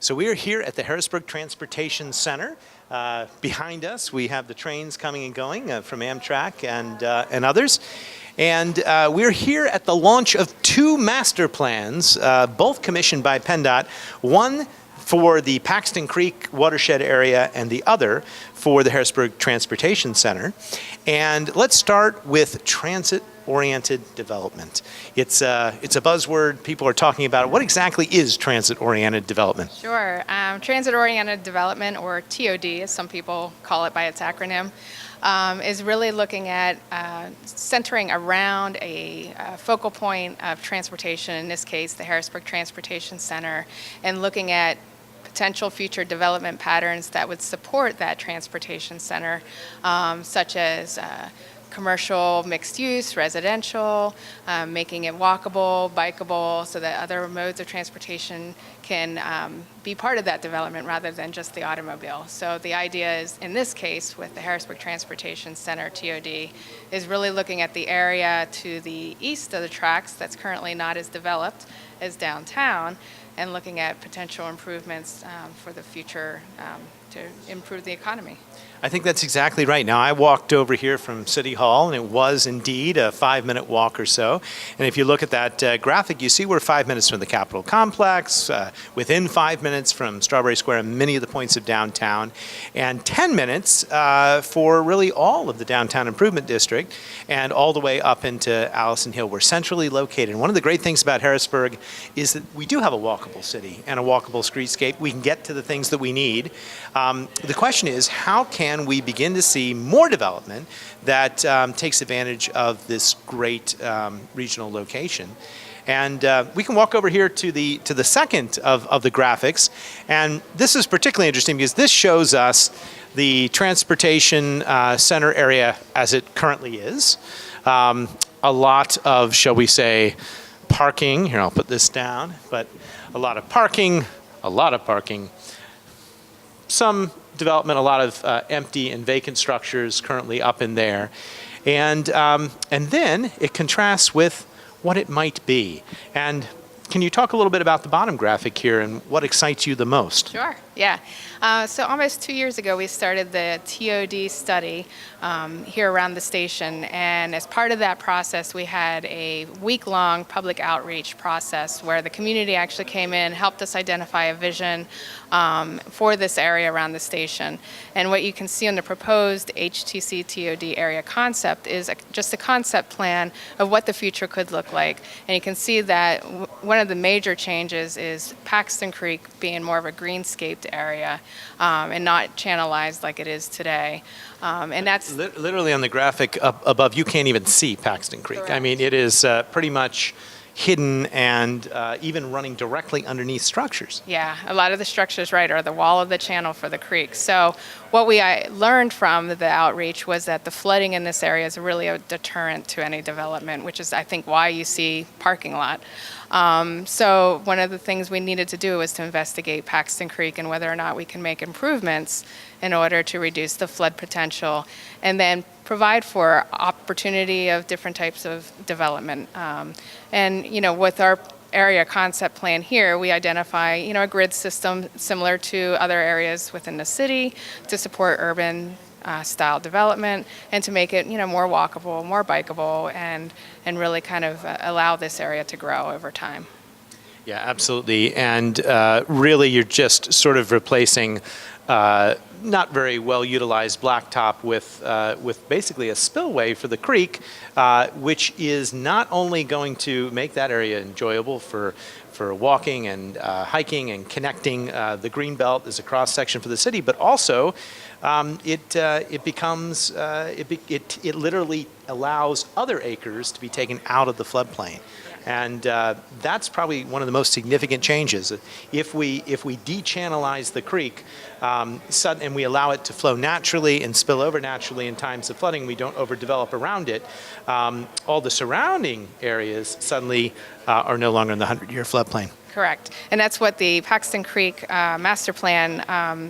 So we are here at the Harrisburg Transportation Center. Behind us, we have the trains coming and going from Amtrak and others. And we're here at the launch of two master plans, both commissioned by PennDOT, one for the Paxton Creek watershed area and the other for the Transportation Center. And let's start with transit-oriented development. It's a buzzword. People are talking about it. What exactly is transit-oriented development? Sure. Transit-oriented development, or TOD, as some people call it by its acronym, is really looking at centering around a focal point of transportation, in this case, the Harrisburg Transportation Center, and looking at potential future development patterns that would support that transportation center, such as commercial, mixed use, residential, making it walkable, bikeable, so that other modes of transportation can be part of that development rather than just the automobile. So the idea is, in this case, with the Harrisburg Transportation Center, TOD, is really looking at the area to the east of the tracks that's currently not as developed as downtown, and looking at potential improvements for the future to improve the economy. I think that's exactly right. Now, I walked over here from City Hall, and it was indeed a 5-minute walk or so. And if you look at that graphic, you see we're 5 minutes from the Capitol Complex, within 5 minutes from Strawberry Square and many of the points of downtown, and 10 minutes for really all of the Downtown Improvement District, and all the way up into Allison Hill. We're centrally located. And one of the great things about Harrisburg is that we do have a walkable city and a walkable streetscape. We can get to the things that we need. The question is, how can we begin to see more development that takes advantage of this great regional location? And we can walk over here to the second of the graphics, and this is particularly interesting because this shows us the transportation center area as it currently is. A lot of, shall we say, parking. Here, I'll put this down, but a lot of parking, some development, a lot of empty and vacant structures currently up in there. And then it contrasts with what it might be. And can you talk a little bit about the bottom graphic here and what excites you the most? Sure, yeah. So almost 2 years ago, we started the TOD study here around the station. And as part of that process, we had a week-long public outreach process where the community actually came in, helped us identify a vision for this area around the station. And what you can see on the proposed HTC TOD area concept is just a concept plan of what the future could look like. And you can see that one of the major changes is Paxton Creek being more of a greenscaped area and not channelized like it is today. And that's literally on the graphic up above. You can't even see Paxton Creek. Correct. I mean, it is pretty much hidden and even running directly underneath structures. Yeah, a lot of the structures, right, are the wall of the channel for the creek. So what we learned from the outreach was that the flooding in this area is really a deterrent to any development, which is, I think, why you see parking lot. So one of the things we needed to do was to investigate Paxton Creek and whether or not we can make improvements in order to reduce the flood potential, and then provide for opportunity of different types of development. And, with our area concept plan here, we identify, a grid system similar to other areas within the city to support urban style development and to make it, more walkable, more bikeable, and really kind of allow this area to grow over time. Yeah, absolutely. And really, you're just sort of replacing not very well utilized blacktop with basically a spillway for the creek, which is not only going to make that area enjoyable for walking and hiking and connecting the green belt as a cross section for the city, but also it literally allows other acres to be taken out of the floodplain. And that's probably one of the most significant changes. If we de-channelize the creek and we allow it to flow naturally and spill over naturally in times of flooding, we don't overdevelop around it, all the surrounding areas suddenly are no longer in the 100-year floodplain. Correct. And that's what the Paxton Creek master plan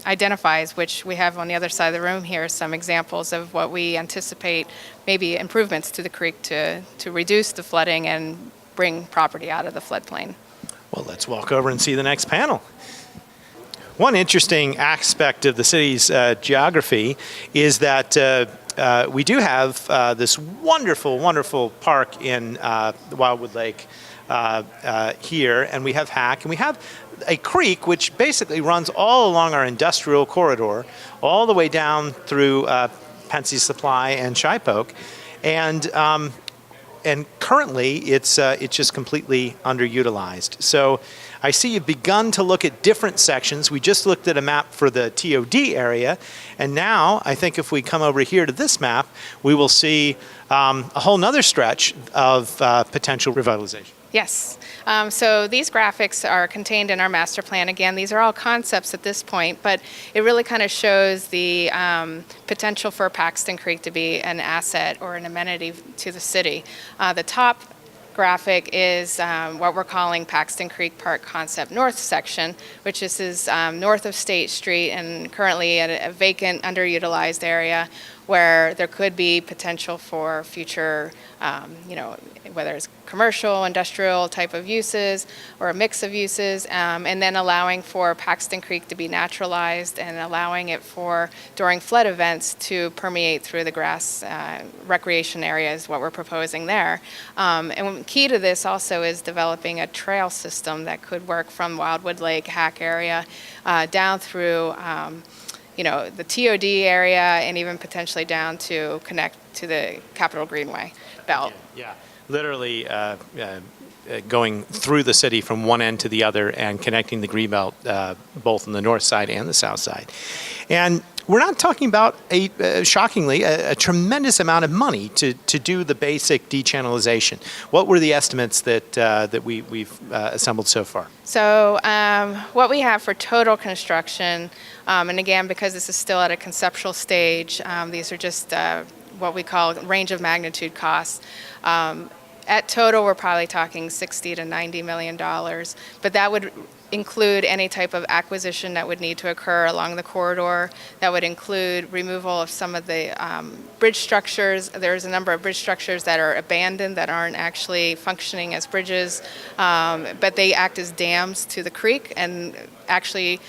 identifies, which we have on the other side of the room here, some examples of what we anticipate maybe improvements to the creek to reduce the flooding and bring property out of the floodplain. Well, let's walk over and see the next panel. One interesting aspect of the city's geography is that we do have this wonderful, wonderful park in Wildwood Lake here, and we have Hack, and we have a creek which basically runs all along our industrial corridor, all the way down through Pensy Supply and Shipoke, and currently it's just completely underutilized. So I see you've begun to look at different sections. We just looked at a map for the TOD area, and now I think if we come over here to this map, we will see a whole nother stretch of potential revitalization. Yes. So these graphics are contained in our master plan. Again, these are all concepts at this point, but it really kind of shows the potential for Paxton Creek to be an asset or an amenity to the city. The top graphic is what we're calling Paxton Creek Park Concept North section, which is north of State Street and currently a vacant, underutilized area where there could be potential for future, whether it's commercial, industrial type of uses or a mix of uses, and then allowing for Paxton Creek to be naturalized and allowing it for, during flood events, to permeate through the grass recreation area is what we're proposing there. And key to this also is developing a trail system that could work from Wildwood Lake, Hack area, down through the TOD area and even potentially down to connect to the Capitol Greenway belt. Yeah. Literally going through the city from one end to the other and connecting the Greenbelt both on the north side and the south side. And we're not talking about, shockingly, a tremendous amount of money to do the basic dechannelization. What were the estimates that we've assembled so far? So what we have for total construction, and again, because this is still at a conceptual stage, these are just what we call range of magnitude costs. At total, we're probably talking $60 to $90 million, but that would include any type of acquisition that would need to occur along the corridor. That would include removal of some of the bridge structures. There's a number of bridge structures that are abandoned that aren't actually functioning as bridges, but they act as dams to the creek and actually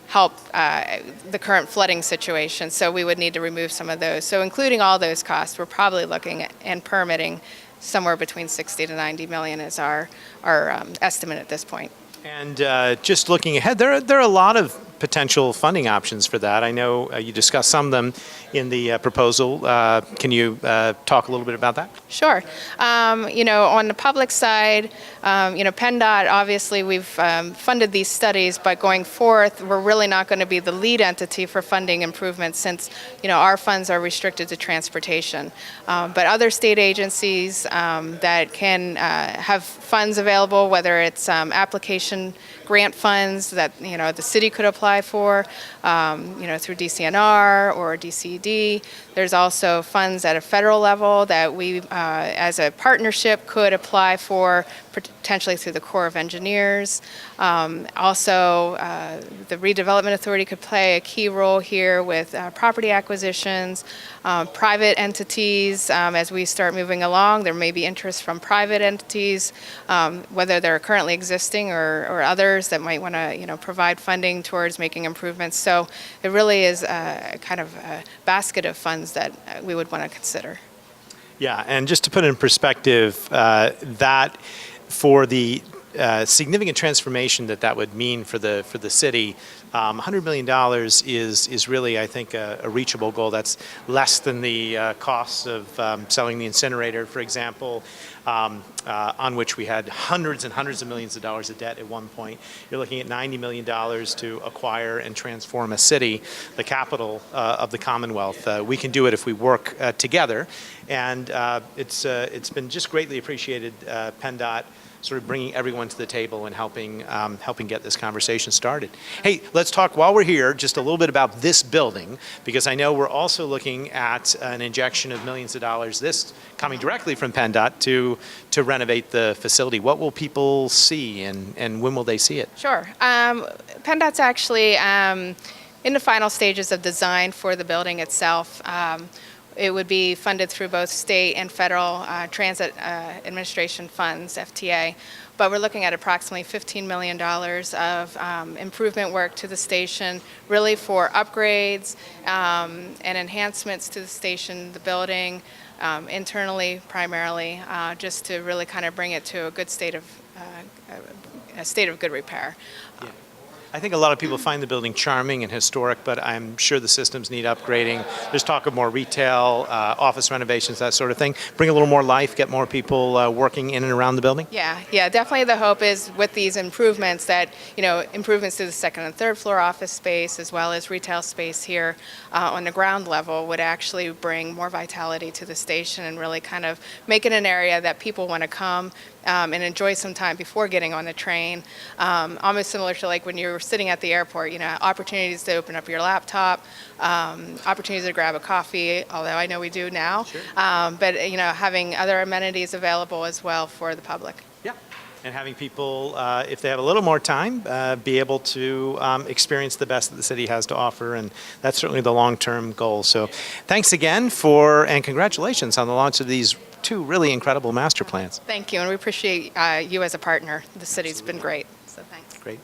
help the current flooding situation. So we would need to remove some of those. So including all those costs, we're probably looking at, and permitting, somewhere between 60 to 90 million is our estimate at this point. And just looking ahead, there are a lot of potential funding options for that. I know you discussed some of them in the proposal. Can you talk a little bit about that? Sure. On the public side, PennDOT, obviously we've funded these studies, but going forth, we're really not going to be the lead entity for funding improvements since, our funds are restricted to transportation. But other state agencies that can have funds available, whether it's application grant funds that, the city could apply for, through DCNR or DCD. There's also funds at a federal level that we, as a partnership, could apply for potentially through the Corps of Engineers. Also, the Redevelopment Authority could play a key role here with property acquisitions, private entities. As we start moving along, there may be interest from private entities, whether they're currently existing or others that might want to, provide funding towards making improvements. So it really is a kind of a basket of funds that we would want to consider. Yeah, and just to put it in perspective, that for the significant transformation that would mean for the city, $100 million is really, I think, a reachable goal. That's less than the costs of selling the incinerator, for example, on which we had hundreds and hundreds of millions of dollars of debt at one point. You're looking at $90 million to acquire and transform a city, the capital of the Commonwealth. We can do it if we work together, and it's been just greatly appreciated, PennDOT, sort of bringing everyone to the table and helping get this conversation started. Hey, let's talk while we're here just a little bit about this building, because I know we're also looking at an injection of millions of dollars, this coming directly from PennDOT to renovate the facility. What will people see and when will they see it? Sure. PennDOT's actually in the final stages of design for the building itself. It would be funded through both state and federal transit administration funds, FTA. but we're looking at approximately $15 million of improvement work to the station, really for upgrades and enhancements to the station, the building, internally primarily, just to really kind of bring it to a state of good repair. I think a lot of people find the building charming and historic, but I'm sure the systems need upgrading. There's talk of more retail, office renovations, that sort of thing. Bring a little more life, get more people working in and around the building. Yeah, definitely the hope is with these improvements that, improvements to the second and third floor office space as well as retail space here on the ground level would actually bring more vitality to the station and really kind of make it an area that people want to come and enjoy some time before getting on the train. Almost similar to like when you're sitting at the airport, opportunities to open up your laptop, opportunities to grab a coffee, although I know we do now, Sure. but having other amenities available as well for the public. Yeah. And having people, if they have a little more time, be able to experience the best that the city has to offer, and that's certainly the long-term goal. So thanks again and congratulations on the launch of these two really incredible master plans. Thank you, and we appreciate you as a partner. The city's been great, so thanks. Great.